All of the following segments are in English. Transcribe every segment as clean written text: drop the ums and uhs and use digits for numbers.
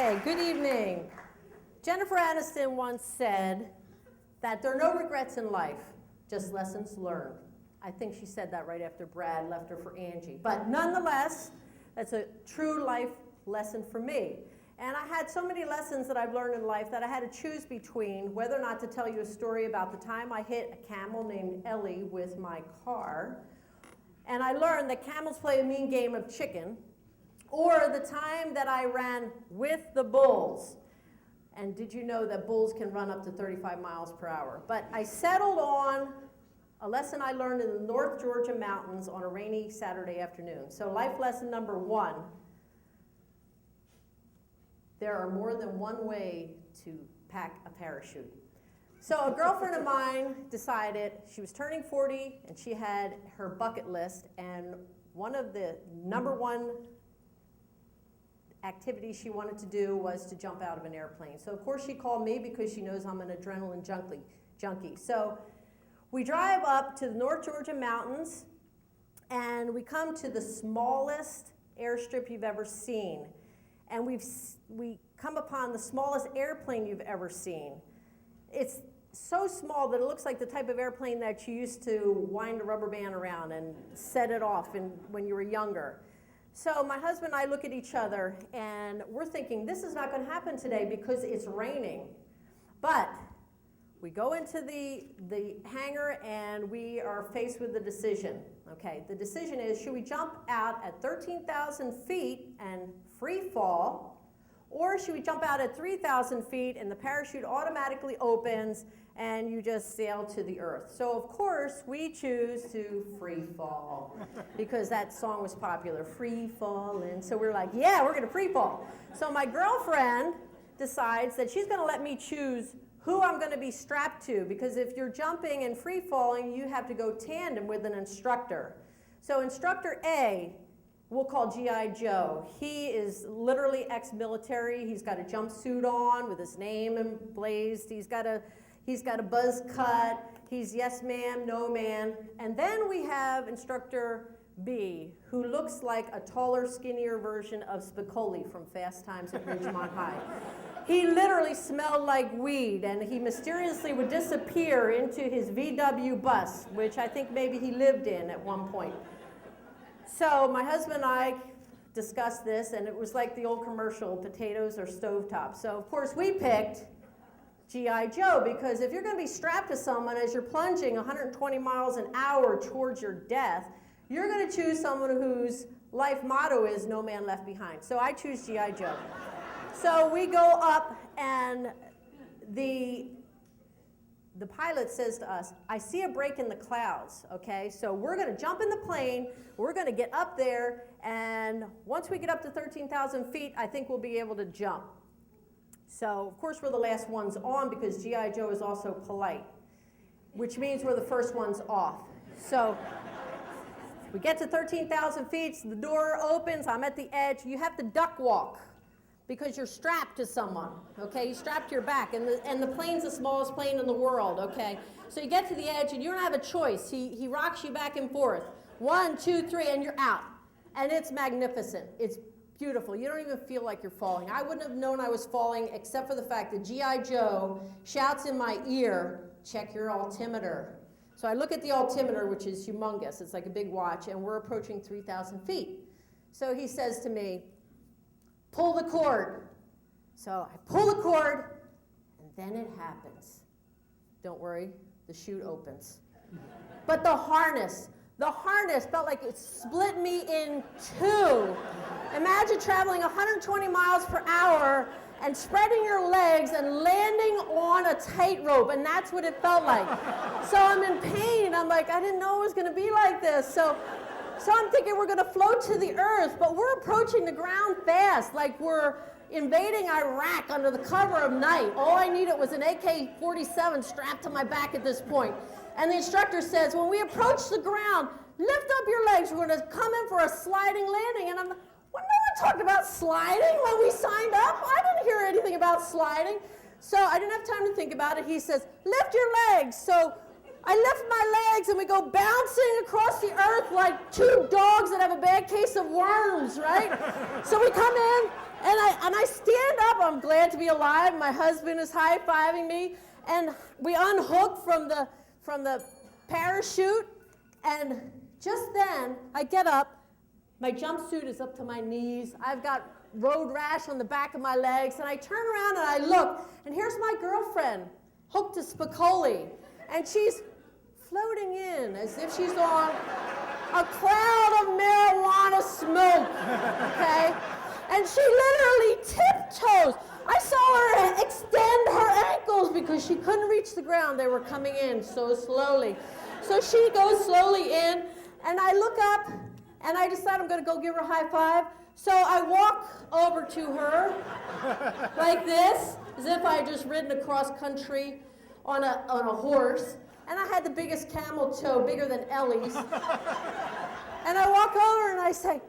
Okay, good evening. Jennifer Aniston once said that there are no regrets in life, just lessons learned. I think she said that right after Brad left her for Angie. But nonetheless, that's a true life lesson for me. And I had so many lessons that I've learned in life that I had to choose between whether or not to tell you a story about the time I hit a camel named Ellie with my car. And I learned that camels play a mean game of chicken. Or the time that I ran with the bulls. And did you know that bulls can run up to 35 miles per hour? But I settled on a lesson I learned in the North Georgia mountains on a rainy Saturday afternoon. So life lesson number one, there are more than one way to pack a parachute. So a girlfriend of mine decided she was turning 40 and she had her bucket list, and one of the number one activity she wanted to do was to jump out of an airplane. So of course she called me because she knows I'm an adrenaline junkie. So we drive up to the North Georgia mountains and we come to the smallest airstrip you've ever seen. And we come upon the smallest airplane you've ever seen. It's so small that it looks like the type of airplane that you used to wind a rubber band around and set it off when you were younger. So my husband and I look at each other and we're thinking, this is not going to happen today because it's raining. But we go into the hangar and we are faced with the decision. Okay, the decision is, should we jump out at 13,000 feet and free fall, or should we jump out at 3,000 feet and the parachute automatically opens and you just sail to the earth? So of course we choose to free fall because that song was popular, free falling. So we're like, yeah, we're gonna free fall. So my girlfriend decides that she's gonna let me choose who I'm gonna be strapped to, because if you're jumping and free falling, you have to go tandem with an instructor. So instructor A, we'll call G.I. Joe. He is literally ex-military. He's got a jumpsuit on with his name emblazed. He's got a buzz cut. He's yes ma'am, no man. And then we have instructor B, who looks like a taller, skinnier version of Spicoli from Fast Times at Ridgemont High. He literally smelled like weed, and he mysteriously would disappear into his VW bus, which I think maybe he lived in at one point. So my husband and I discussed this, and it was like the old commercial, potatoes or stovetop. So of course we picked G.I. Joe, because if you're going to be strapped to someone as you're plunging 120 miles an hour towards your death, you're going to choose someone whose life motto is no man left behind. So I choose G.I. Joe. So we go up, and the pilot says to us, I see a break in the clouds, okay? So we're going to jump in the plane, we're going to get up there, and once we get up to 13,000 feet, I think we'll be able to jump. So, of course, we're the last ones on because G.I. Joe is also polite, which means we're the first ones off. So we get to 13,000 feet, so the door opens, I'm at the edge. You have to duck walk because you're strapped to someone, okay? You're strapped to your back, and the plane's the smallest plane in the world, okay? So you get to the edge, and you don't have a choice. He rocks you back and forth. 1, 2, 3, and you're out. And it's magnificent. It's beautiful. You don't even feel like you're falling. I wouldn't have known I was falling except for the fact that G.I. Joe shouts in my ear, check your altimeter. So I look at the altimeter, which is humongous. It's like a big watch, and we're approaching 3,000 feet. So he says to me, pull the cord. So I pull the cord, and then it happens. Don't worry, the chute opens. But the harness felt like it split me in two. Imagine traveling 120 miles per hour and spreading your legs and landing on a tightrope, and that's what it felt like. So I'm in pain. I'm like, I didn't know it was going to be like this. So I'm thinking we're going to float to the earth, but we're approaching the ground fast, like we're invading Iraq under the cover of night. All I needed was an AK-47 strapped to my back at this point. And the instructor says, when we approach the ground, lift up your legs. We're going to come in for a sliding landing. And I'm like, well, no one talked about sliding when we signed up. I didn't hear anything about sliding. So I didn't have time to think about it. He says, lift your legs. So I lift my legs and we go bouncing across the earth like two dogs that have a bad case of worms, right? So we come in And I stand up, I'm glad to be alive. My husband is high-fiving me, and we unhook from the parachute, and just then I get up, my jumpsuit is up to my knees, I've got road rash on the back of my legs, and I turn around and I look, and here's my girlfriend, hooked to Spicoli, and she's floating in as if she's on a cloud of marijuana smoke, okay? And she literally tiptoes. I saw her extend her ankles because she couldn't reach the ground. They were coming in so slowly. So she goes slowly in, and I look up, and I decide I'm going to go give her a high five. So I walk over to her like this, as if I had just ridden across country on a horse. And I had the biggest camel toe, bigger than Ellie's. And I walk over and I say,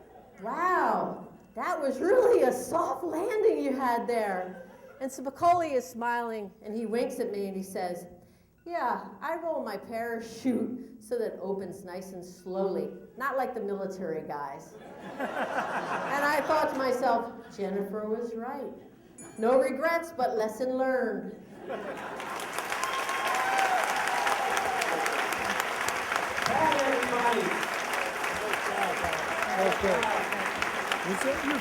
wow, that was really a soft landing you had there. And Spicoli is smiling, and he winks at me and he says, yeah, I roll my parachute so that it opens nice and slowly, not like the military guys. And I thought to myself, Jennifer was right. No regrets, but lesson learned. Okay. Was that your